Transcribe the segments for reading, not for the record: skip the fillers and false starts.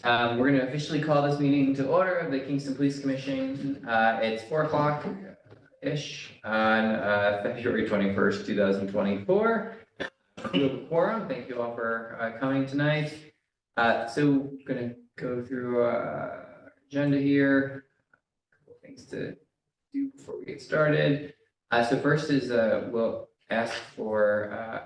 We're going to officially call this meeting to order of the Kingston Police Commission. It's 4:00-ish on February 21st, 2024. We have a quorum. Thank you all for coming tonight. So going to go through our agenda here. A couple things to do before we get started. So first is we'll ask for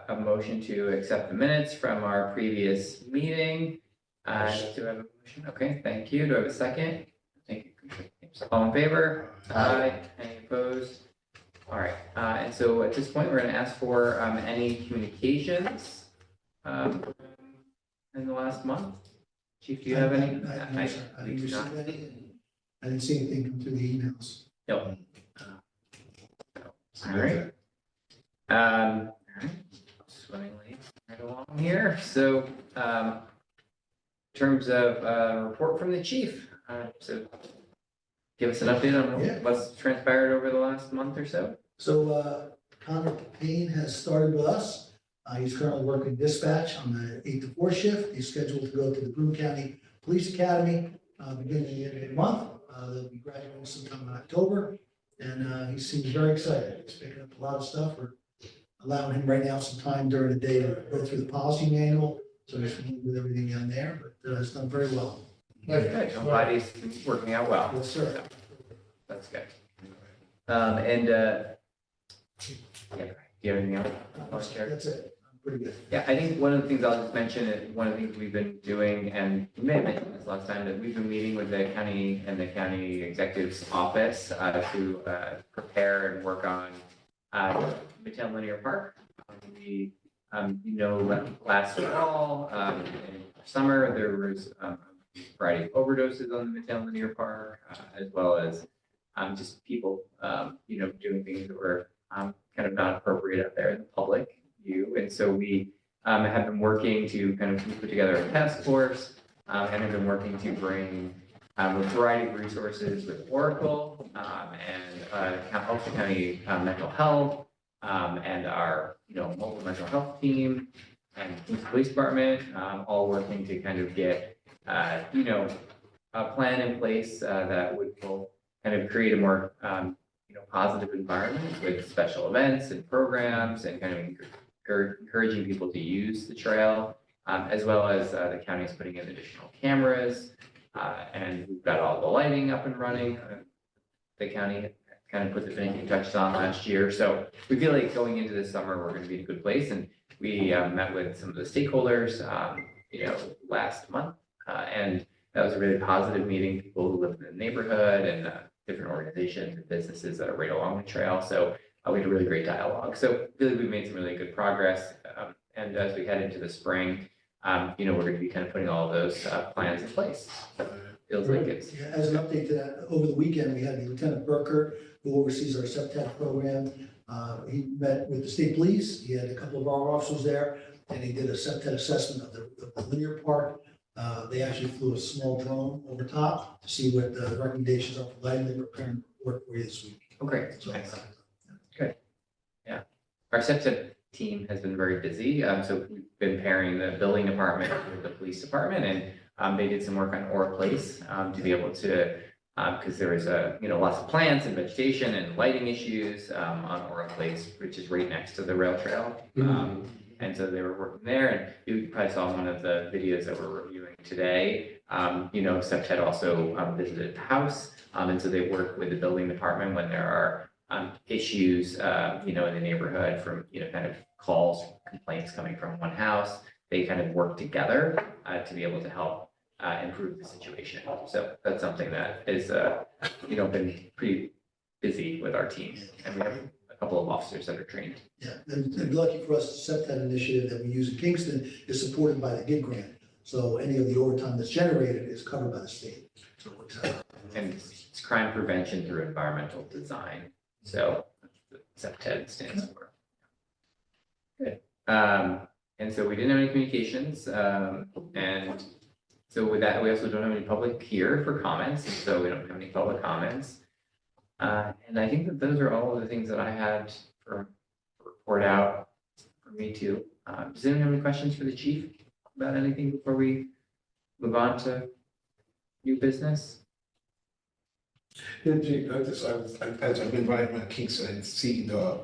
a motion to accept the minutes from our previous meeting. Do I have a motion? Okay, thank you. Do I have a second? Thank you. All in favor? Aye. Any opposed? All right. And so at this point, we're going to ask for any communications in the last month. Chief, do you have any? I didn't see anything come through the emails. No. All right. All right. Swimmingly right along here. So, in terms of report from the chief, so give us an update on what's transpired over the last month or so. So Connor Payne has started with us. He's currently working dispatch on the 8 to 4 shift. He's scheduled to go to the Broome County Police Academy beginning of the month. They'll be graduating sometime in October, and he seems very excited. He's picking up a lot of stuff. We're allowing him right now some time during the day to go through the policy manual. So he's familiar with everything down there, but it's done very well. Good. I'm glad he's working out well. Yes, sir. So, that's good. Yeah, do you have anything else? That's it. I'm pretty good. Yeah, I think one of the things I'll just mention is one of the things we've been doing, and you may have mentioned this last time, that we've been meeting with the county and the county executive's office to prepare and work on Midtown Linear Park. Last fall, in summer, there was a variety of overdoses on the Midtown Linear Park, as well as just people, doing things that were kind of not appropriate out there in the public view. And so we have been working to kind of put together a task force and have been working to bring a variety of resources with Oracle and Ulster County Mental Health and our mobile mental health team and the police department, all working to kind of get a plan in place that will kind of create a more positive environment with special events and programs and kind of encouraging people to use the trail, as well as the county is putting in additional cameras, and we've got all the lighting up and running. The county kind of put the finishing touches on last year. So we feel like going into this summer, we're going to be in a good place. And we met with some of the stakeholders, last month. And that was a really positive meeting, people who live in the neighborhood and different organizations and businesses that are right along the trail. So we had a really great dialogue. So really, we've made some really good progress. And as we head into the spring, we're going to be kind of putting all of those plans in place. Feels like it's. Yeah, as an update to that, over the weekend, we had Lieutenant Burker, who oversees our SEPTAC program. He met with the state police. He had a couple of our officers there, and he did a SEPTAC assessment of the linear park. They actually flew a small drone over top to see what the recommendations are for lighting. They're preparing work for you this week. Oh, great. So, Excellent. Good. Yeah. Our SEPTAC team has been very busy. So we've been pairing the building department with the police department, and they did some work on Aura Place to be able to, because there was lots of plants and vegetation and lighting issues on Aura Place, which is right next to the rail trail. And so they were working there, and you probably saw one of the videos that we're reviewing today. SEPTAC also visited the house, and so they work with the building department when there are issues, in the neighborhood from, kind of calls, complaints coming from one house. They kind of work together to be able to help improve the situation. So that's something that is, been pretty busy with our team, and we have a couple of officers that are trained. Yeah, and lucky for us, SEPTAC initiative that we use in Kingston is supported by the GIG grant. So any of the overtime that's generated is covered by the state. So it works out. And it's crime prevention through environmental design. So that's what SEPTAC stands for. Good. And so we didn't have any communications, and so with that, we also don't have any public here for comments, so we don't have any public comments. And I think that those are all of the things that I had for report out for me too. Does anyone have any questions for the chief about anything before we move on to new business. Yeah, Jake, as I've been riding around Kingston and see the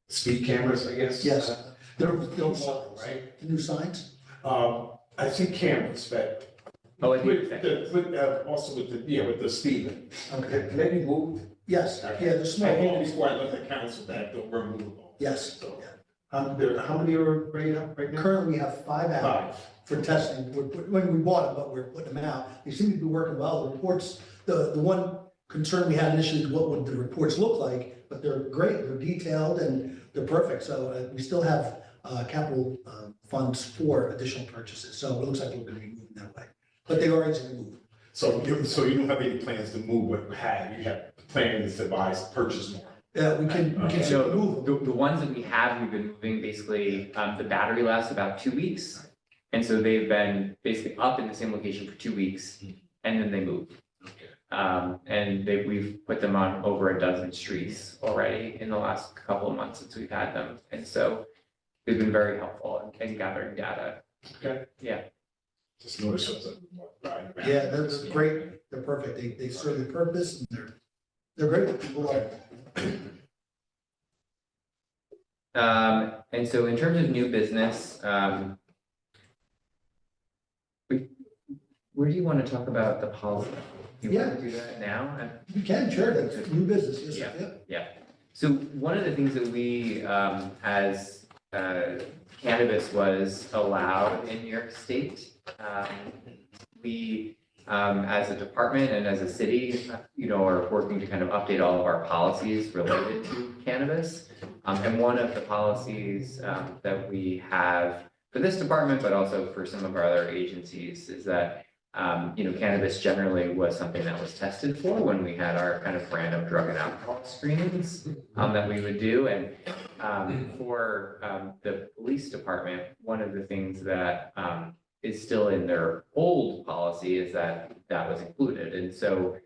speed cameras, I guess. Yes. They're mobile, right? The new signs? I see cameras, but. Oh, I With think also with the speed. Okay. Can they be moved? Yes, yeah, the I small. think before I left the council that they're removable. Yes. So, Yeah. how many are right now? Currently, we have 5 out Five. for testing. When we bought them, but we're putting them out. They seem to be working well. The reports, the one concern we had initially, is what would the reports look like? But they're great. They're detailed and they're perfect. So we still have capital funds for additional purchases. So it looks like we're going to be moving that way. But they are easily moved. So you don't have any plans to move what you have? You have plans to purchase more? Yeah, we can so move them. the ones that we have, we've been moving basically, the battery lasts about 2 weeks. And so they've been basically up in the same location for 2 weeks and then they move. And we've put them on over a dozen streets already in the last couple of months since we've had them. And so they've been very helpful in gathering data. Okay. Yeah. Just notice something more riding around. Yeah, they're great. They're perfect. They serve their purpose and they're great. People like them. And so in terms of new business, where do you want to talk about the policy? Do you want to do that now? You can, sure. That's new business. Yes, Yeah. yeah. Yeah. So one of the things that we, as cannabis was allowed in New York State, we, as a department and as a city, are working to kind of update all of our policies related to cannabis. And one of the policies that we have for this department, but also for some of our other agencies, is that cannabis generally was something that was tested for when we had our kind of random drug and alcohol screenings that we would do. And for the police department, one of the things that is still in their old policy is that was included. And so,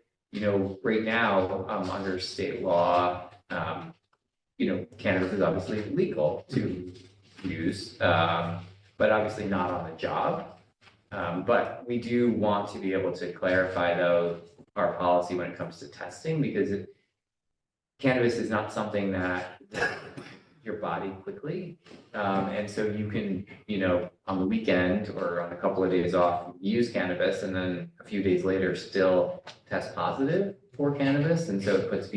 right now, under state law, cannabis is obviously legal to use, but obviously not on the job. But we do want to be able to clarify, though, our policy when it comes to testing, because cannabis is not something that your body quickly. And so you can, on the weekend or on a couple of days off, use cannabis and then a few days later still test positive for cannabis. And so it puts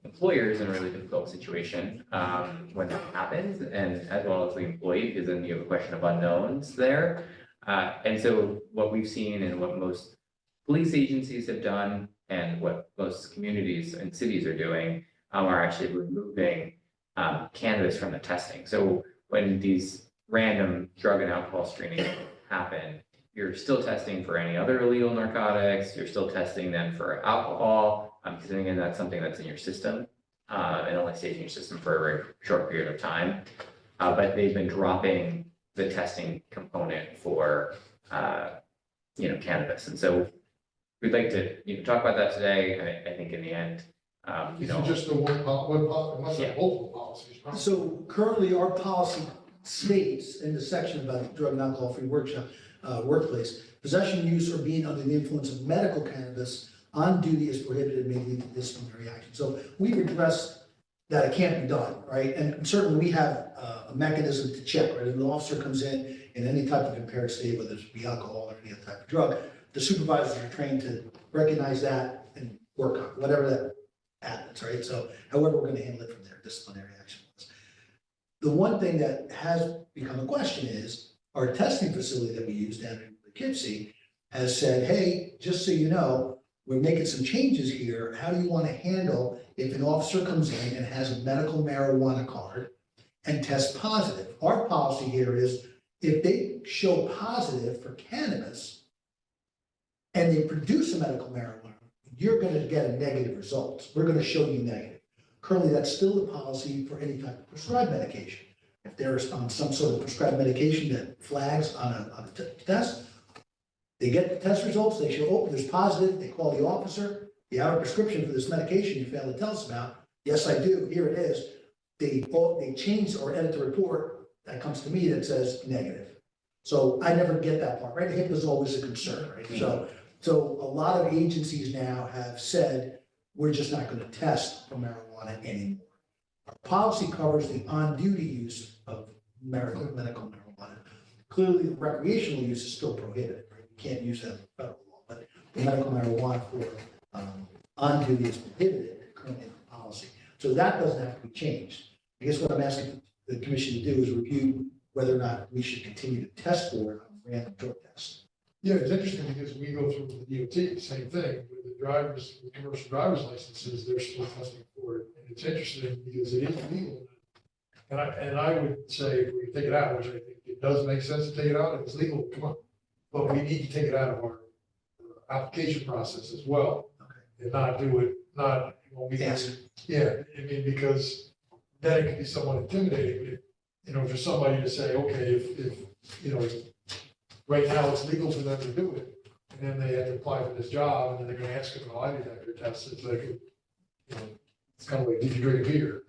employers in a really difficult situation when that happens, and as well as the employee, because then you have a question of unknowns there. And so what we've seen and what most police agencies have done and what most communities and cities are doing are actually removing cannabis from the testing. So when these random drug and alcohol screenings happen, you're still testing for any other illegal narcotics, you're still testing them for alcohol, because again, that's something that's in your system and only stays in your system for a very short period of time. But they've been dropping the testing component for cannabis. And so we'd like to talk about that today. And I think in the end, This is just the one policy, unless Yeah. it's multiple policies, right? So currently, our policy states in the section about drug and alcohol-free workplace, possession, use, or being under the influence of medical cannabis on duty is prohibited, may lead to disciplinary action. So we've addressed that it can't be done, right? And certainly we have a mechanism to check, right? If an officer comes in any type of impaired state, whether it's be alcohol or any other type of drug, the supervisors are trained to recognize that and work on whatever that happens, right? So however we're going to handle it from there, disciplinary action. The one thing that has become a question is our testing facility that we use down in Poughkeepsie has said, hey, just so you know, we're making some changes here. How do you want to handle if an officer comes in and has a medical marijuana card and tests positive? Our policy here is if they show positive for cannabis and they produce a medical marijuana, you're going to get a negative result. We're going to show you negative. Currently, that's still the policy for any type of prescribed medication. If there's on some sort of prescribed medication that flags on a test, they get the test results, they show, oh, there's positive, they call the officer, you have a prescription for this medication you failed to tell us about. Yes, I do, here it is. They change or edit the report that comes to me that says negative. So I never get that part, right? HIPAA is always a concern, right? So a lot of agencies now have said, we're just not gonna test for marijuana anymore. Our policy covers the on-duty use of medical marijuana. Clearly, recreational use is still prohibited, right? You can't use that in federal law, but the medical marijuana for on-duty is prohibited currently in the policy. So that doesn't have to be changed. I guess what I'm asking the commission to do is review whether or not we should continue to test for it on random drug tests. Yeah, it's interesting because we go through the DOT, same thing, with the drivers, with commercial driver's licenses, they're still testing for it. And it's interesting because it is legal. And I would say if we take it out, which I think it does make sense to take it out, if it's legal, come on. But we need to take it out of our application process as well. Okay. And not do it, not, when we Yes. Yeah, I mean, because then it could be somewhat intimidating, for somebody to say, okay, if, right now it's legal for them to do it, and then they have to apply for this job, and then they're gonna ask them, lie detector test, it's like, it's kind of like, did you drink a beer?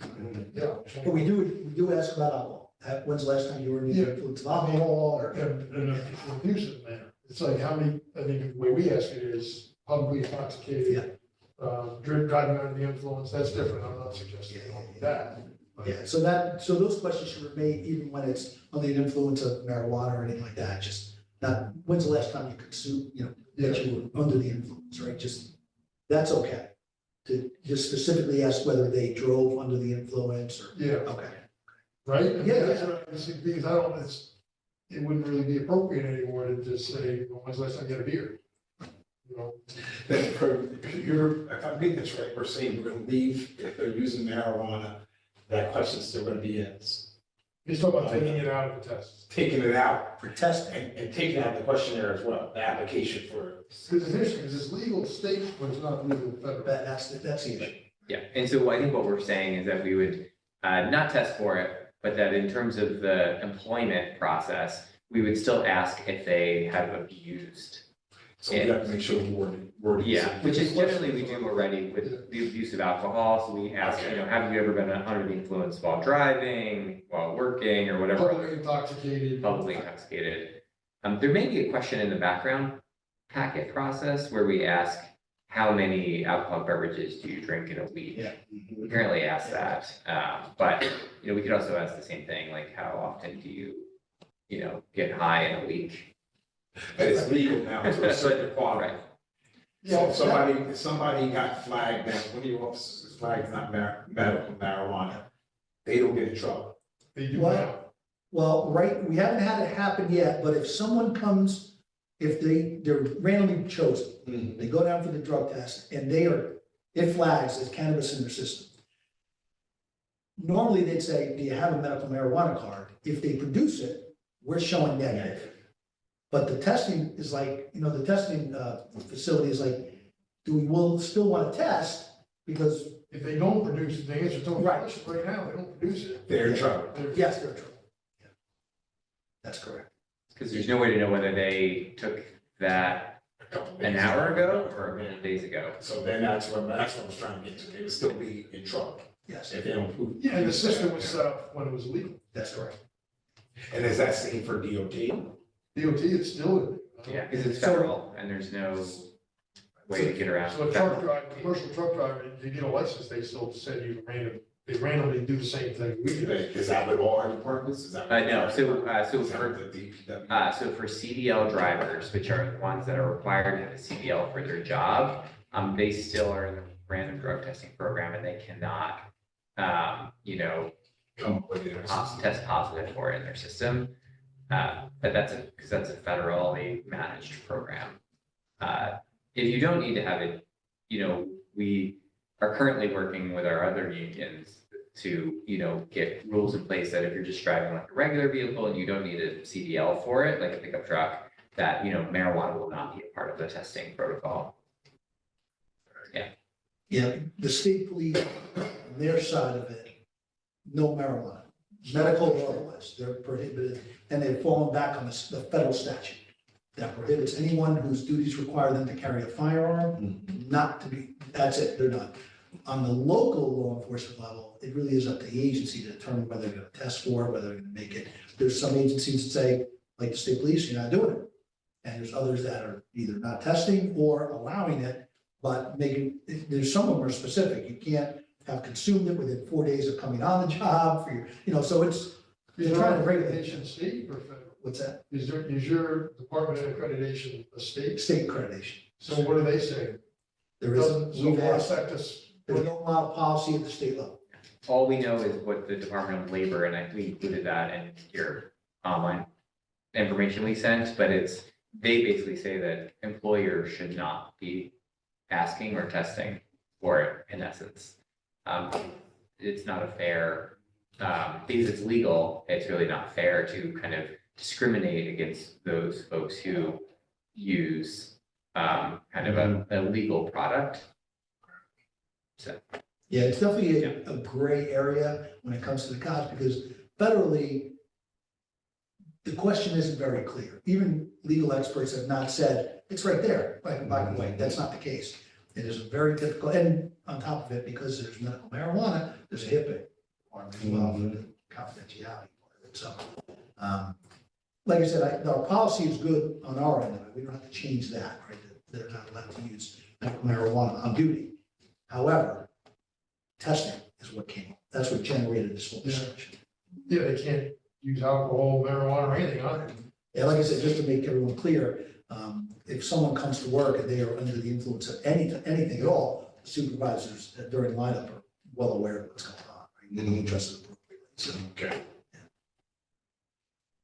Yeah. But we do ask about alcohol. When's the last time you were in the influence of alcohol or? And abusive manner, it's like, how many, I think the way we ask it is publicly intoxicated, driving under the influence, that's different, I'm not suggesting that. But- Yeah, so those questions should remain even when it's under the influence of marijuana or anything like that, just not, when's the last time you consumed, that you were under the influence, right? Just, that's okay. To just specifically ask whether they drove under the influence or, Yeah, okay. right? Yeah, That's what I see, because it wouldn't really be appropriate anymore to just say, when's the last time you had a beer? If I'm getting this right, we're saying we're gonna leave, if they're using marijuana, that question's still gonna be He's talking about taking it out of the test. taking it out For testing, and taking out the questionnaire as well, the application for. Because it's interesting, because it's legal state, but it's not legal federal. that's the issue. Yeah, and so I think what we're saying is that we would not test for it, but that in terms of the employment process, we would still ask if they have abused. So we have to make sure the wording. Yeah, which is generally we do already with the abuse of alcohol, so we ask, have you ever been under the influence while driving, while working, or whatever. Publicly intoxicated. Publicly intoxicated. There may be a question in the background packet process where we ask, how many alcoholic beverages do you drink in a week? Yeah. We currently ask that, but, we could also ask the same thing, like, how often do you, get high in a week? But it's legal now to a certain quality. Right. So if somebody got flagged, now, one of your officers is flagged, not medical marijuana, they don't get in trouble. They do Well, now. Well, right, we haven't had it happen yet, but if someone comes, if they're randomly chosen, they go down for the drug test and it flags as cannabis in their system. Normally, they'd say, do you have a medical marijuana card? If they produce it, we're showing negative. But the testing is like, the testing facility is like, will still want to test because, If they don't produce it, the answer to the Right. question right now, they don't produce it. They're in trouble. yes, they're in trouble. Yeah. That's correct. Because there's no way to know whether they took that an hour ago or a couple days ago. So then that's what I was trying to get to, they would still be in trouble Yes, if they don't prove. Yeah, and the system was set up when it was legal. that's correct. And is that same for DOT? DOT is still. Yeah, because it's federal and there's no way to get around. So a truck driver, commercial truck driver, to get a license, they still send you they randomly do the same thing we do. Is that with all our departments? Is that? No, so Is that for with the DPW? So for CDL drivers, which are the ones that are required to have a CDL for their job, they still are in the random drug testing program and they cannot, Come with it. test positive for it in their system. But because that's a federally managed program. If you don't need to have it, we are currently working with our other unions to, get rules in place that if you're just driving like a regular vehicle and you don't need a CDL for it, like a pickup truck, that, marijuana will not be a part of the testing protocol. Yeah, the state police, on their side of it, no marijuana, medical or otherwise, they're prohibited, and they've fallen back on the federal statute that prohibits anyone whose duties require them to carry a firearm, not to be, that's it, they're done. On the local law enforcement level, it really is up to the agency to determine whether they're gonna test for it, whether they're gonna make it. There's some agencies that say, like the state police, you're not doing it. And there's others that are either not testing or allowing it, but there's some of them are specific. You can't have consumed it within 4 days of coming on the job for your, so it's, Is they're there trying to regulate. accreditation state or federal? What's that? Is your Department of Accreditation a state? State accreditation. So what do they say? There Doesn't, is, so we've what asked, affect us? there's no model policy at the state level. All we know is what the Department of Labor, and we included that in your online information we sent, but they basically say that employers should not be asking or testing for it, in essence. It's not a fair, because it's legal, it's really not fair to kind of discriminate against those folks who use kind of a legal product. So. Yeah, it's definitely a gray area when it comes to the cops, because federally, the question isn't very clear. Even legal experts have not said, it's right there, black and white. That's not the case. It is a very difficult, and on top of it, because there's medical marijuana, there's a HIPAA requirement as well for the confidentiality part of it. So, like I said, our policy is good on our end of it. We don't have to change that, right? They're not allowed to use medical marijuana on duty. However, testing is what came up. That's what generated this whole discussion. Yeah, they can't use alcohol, marijuana, or anything on it. Yeah, like I said, just to make everyone clear, if someone comes to work and they are under the influence of anything at all, the supervisors during lineup are well aware of what's going on, right? They don't trust it appropriately, so. Okay.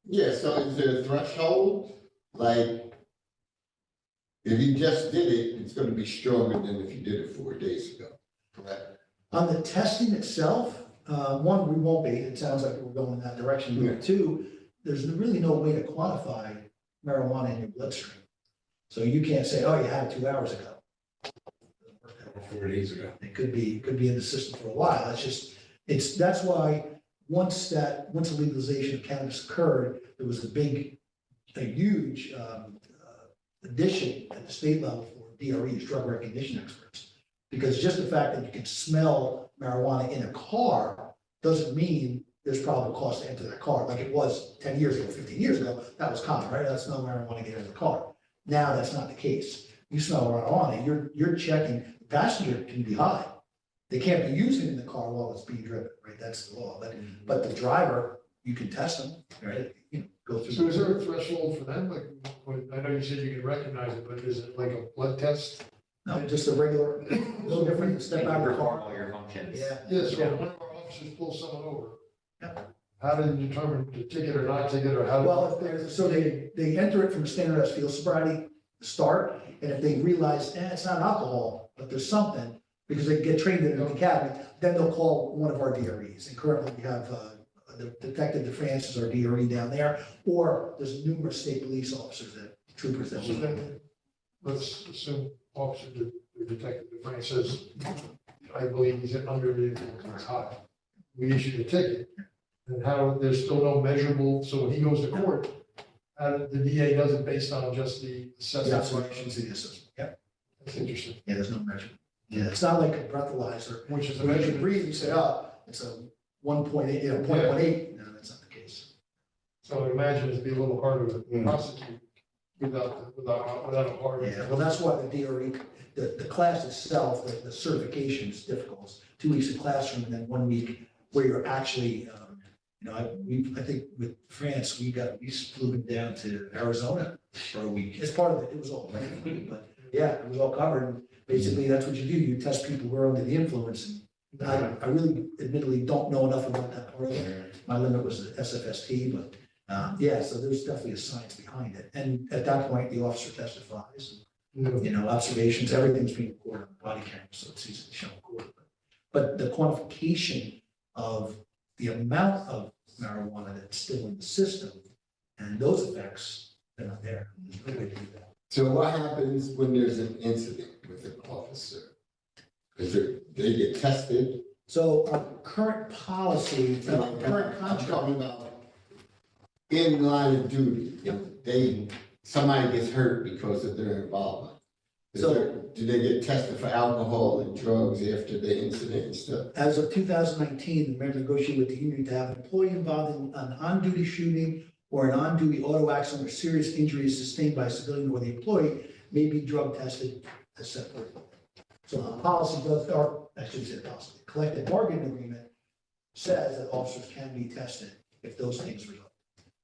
Yeah, so is there a threshold? Like, if you just did it, it's gonna be stronger than if you did it 4 days ago, correct? On the testing itself, one, we won't be, it sounds like we're going in that direction. Yeah. Two, there's really no way to quantify marijuana in your bloodstream. So you can't say, oh, you had it 2 hours ago. Doesn't work that way. 4 days ago. It could be in the system for a while. That's why once the legalization of cannabis occurred, there was a huge addition at the state level for DREs, drug recognition experts. Because just the fact that you can smell marijuana in a car doesn't mean there's probable cause to enter that car, like it was 10 years ago, 15 years ago, that was common, right? That's smell marijuana, get in the car. Now, that's not the case. You smell marijuana, you're checking, the passenger can be high. They can't be using it in the car while it's being driven, right? That's the law, but the driver, you can test them, right? You know, go through. So is there a threshold for them? Like, I know you said you can recognize it, but is it like a blood test? No, just a regular, no different than step out of the Perform car. all your functions. Yeah. Yes, so one of our officers pulls someone over. Yep. How do you determine to ticket or not ticket, or how? Well, if there's, so they enter it from standardized field sobriety to start, and if they realize, it's not alcohol, but there's something, because they get trained in the academy, then they'll call one of our DREs. And currently we have, the Detective DeFrance is our DRE down there, or there's numerous state police officers troopers that. So then, let's assume Officer Detective DeFrance says, I believe he's under the influence, high. We issued a ticket, and how, there's still no measurable, so when he goes to court, the DA does it based on just the The assessment. observations of the assessment, yeah. That's interesting, Yeah, there's no measurement. Yeah, it's not like a breathalyzer. which is a When you measurement. breathe, you say, oh, it's a 1.8, 0.18. No, that's not the case. So I imagine it'd be a little harder to Mm. prosecute without a hard. Yeah, well, that's why the DRE, the class itself, the certification is difficult. It's 2 weeks of classroom and then 1 week where you're actually, I think with France, we flew them down to Arizona for a week. As part of it, it was all, right? But yeah, it was all covered. And basically, that's what you do. You test people who are under the influence. And I really admittedly don't know enough about that part of it. My limit was the SFST, but yeah, so there's definitely a science behind it. And at that point, the officer testifies, observations, everything's being recorded on the body camera, so it's easy to show in court. But the quantification of the amount of marijuana that's still in the system and those effects, they're not there. There's no way to do that. So what happens when there's an incident with an officer? They get tested? So our current policy, our current I'm contract, talking about in line of duty, if somebody gets hurt because of their involvement. Do they get tested for alcohol and drugs after the incident and stuff? as of 2019, the mayor negotiated with the union to have an employee involved in an on-duty shooting or an on-duty auto accident or serious injury is sustained by a civilian or the employee may be drug tested as set forth. So the policy does, or I should say policy, the collective bargaining agreement says that officers can be tested if those things result,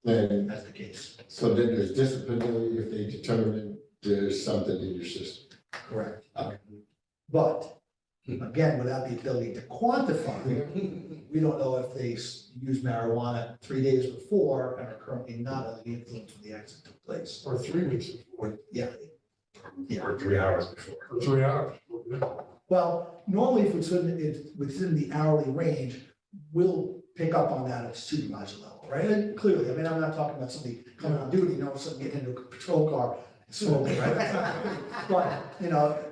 And as the case. so then there's disciplinary if they determine there's something in your system. Correct. Okay. But, again, without the ability to quantify, we don't know if they used marijuana 3 days before and are currently not under the influence when the accident took place. Or 3 weeks before, Or, yeah. Yeah. Or 3 hours before. or 3 hours. Well, normally if it's within the hourly range, we'll pick up on that at the supervisor level, right? And clearly, I mean, I'm not talking about somebody coming on duty, suddenly getting into a patrol car and smoking, right? But,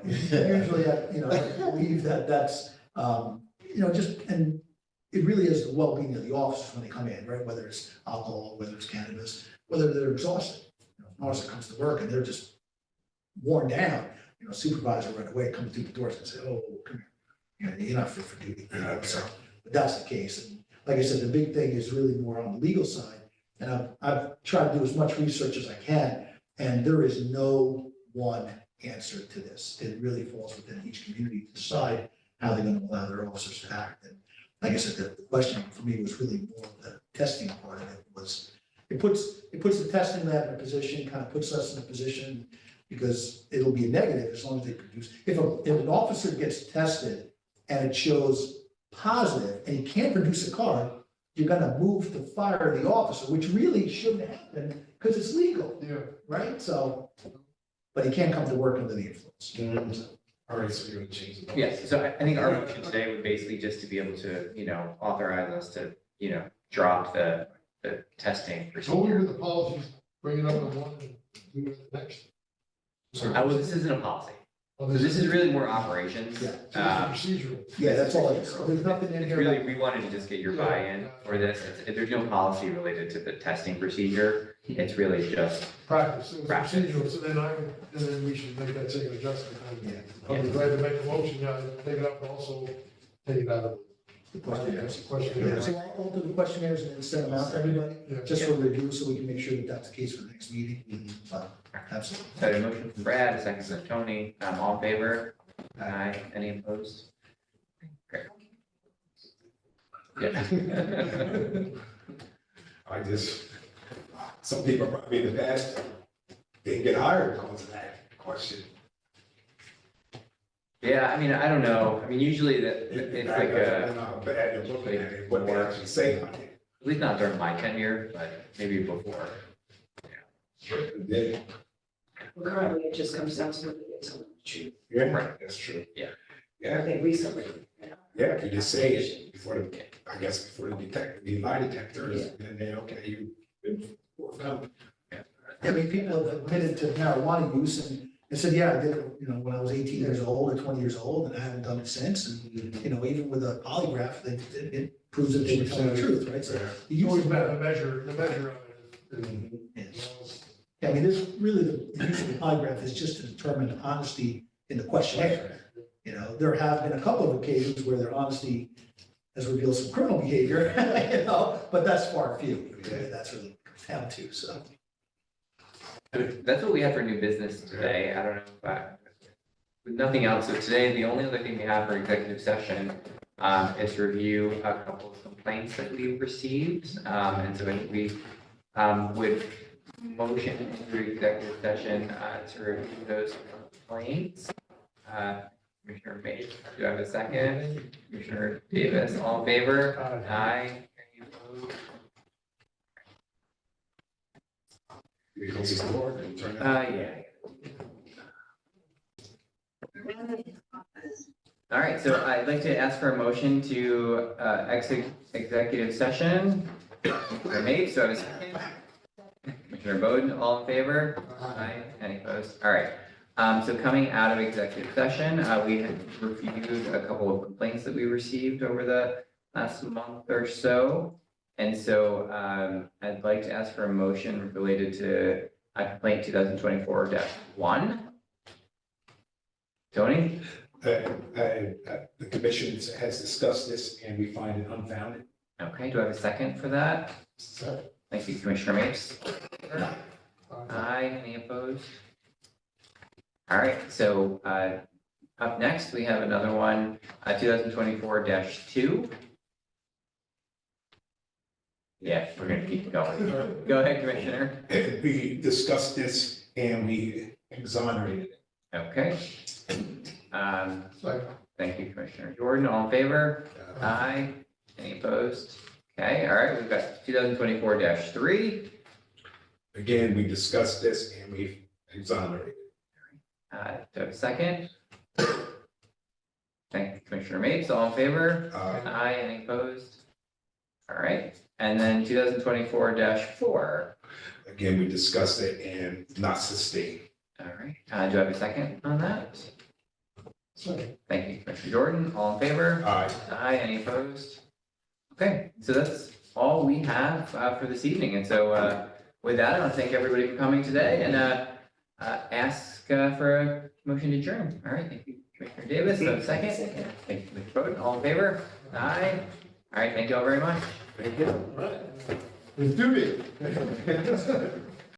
usually, I believe that that's, just, and it really is the well-being of the officers when they come in, right? Whether it's alcohol, whether it's cannabis, whether they're exhausted. If an officer comes to work and they're just worn down, supervisor right away comes through the doors and say, oh, come here, you're not fit for duty. So, but that's the case. And like I said, the big thing is really more on the legal side. And I've tried to do as much research as I can, and there is no one answer to this. It really falls within each community to decide how they're going to allow their officers to act. And like I said, the question for me was really more of the testing part of it. Was it puts the testing lab in a position, kind of puts us in a position, because it'll be a negative as long as they produce. If an officer gets tested and it shows positive and he can't produce a card, you're gonna move to fire the officer, which really shouldn't happen because it's legal, Yeah. right? So, but he can't come to work under the influence. All right, so you're gonna change it. Yes, so I think our motion today would basically just to be able to, authorize us to, drop the testing Totally procedure. with the policies, bring it up in one and do it next. Well, this isn't a policy, Oh, so this is really more operations. Yeah. Procedural. Yeah, that's all it is. There's nothing in It's here. really, about- we wanted to just get your buy-in for this. There's no policy related to the testing procedure. It's really just, Practice, it was Practice. procedural, so then we should make that same adjustment. Yeah. I'll be glad to make a motion, take it up, and also take it out of The questionnaires. the questionnaire. Yeah, so I'll do the questionnaires and then send them out to everybody, Yeah. just for review, so we can make sure that that's the case for the next meeting. So, absolutely. so a motion from Brad, a second from Tony, all in favor? Aye, any opposed? Great. Yeah. Some people probably in the past didn't get hired because of that question. Yeah, I mean, I don't know. I mean, usually it's like I don't know how bad you're looking at it, what they actually say on it. at least not during my tenure, but maybe before. Yeah, Well, currently, it just comes down to whether they tell them the truth. yeah, that's true. Yeah. I Yeah, think recently, yeah, if you just say it before the, I guess, before the detector, the lie detectors, then they, okay, you've been forthcoming. I mean, people have admitted to marijuana use and said, yeah, I did it, when I was 18 years old or 20 years old, and I haven't done it since. And, even with a polygraph, it proves that they were telling the truth, right? So the You use always of met the measure of it. Yeah, I mean, this really, the use of the polygraph is just to determine honesty in the questionnaire. There have been a couple of occasions where their honesty has revealed some criminal behavior, but that's far few. That's really what it comes down to, so. That's what we have for new business today. I don't know with nothing else. So today, the only other thing we have for executive session is review a couple of complaints that we've received. And so I think we would motion into executive session to review those complaints. Commissioner May, do I have a second? Commissioner Davis, all in favor? Aye. Any opposed? We close this door and turn it. Yeah. All right, so I'd like to ask for a motion to exit executive session. Commissioner Mapes, do I have a second? Commissioner Bowden, all in favor? Aye. Any opposed? All right. So coming out of executive session, we had reviewed a couple of complaints that we received over the last month or so. And so I'd like to ask for a motion related to complaint 2024-1. Tony? The commission has discussed this and we find it unfounded. Okay, do I have a second for that? So, Thank you, Commissioner Mapes. Aye, any opposed? All right, so up next, we have another one, 2024-2. Yeah, we're gonna keep going. Go ahead, Commissioner. We discussed this and we exonerated it. Okay. So, Thank you, Commissioner Jordan. All in favor? Aye. Any opposed? Okay, all right, we've got 2024-3. Again, we discussed this and we exonerated. Do I have a second? Thank you, Commissioner Mapes. All in favor? Aye. Any opposed? All right, and then 2024-4. Again, we discussed it and not sustained. All right, do I have a second on that? second. Thank you, Commissioner Jordan. All in favor? Aye. Aye. Any opposed? Okay, so that's all we have for this evening. And so with that, I want to thank everybody for coming today and ask for a motion to adjourn. All right, thank you, Commissioner Davis. So second. Second. Thank you, Commissioner Bowden. All in favor? Aye. All right, thank you all very much. Thank you. Let's do it.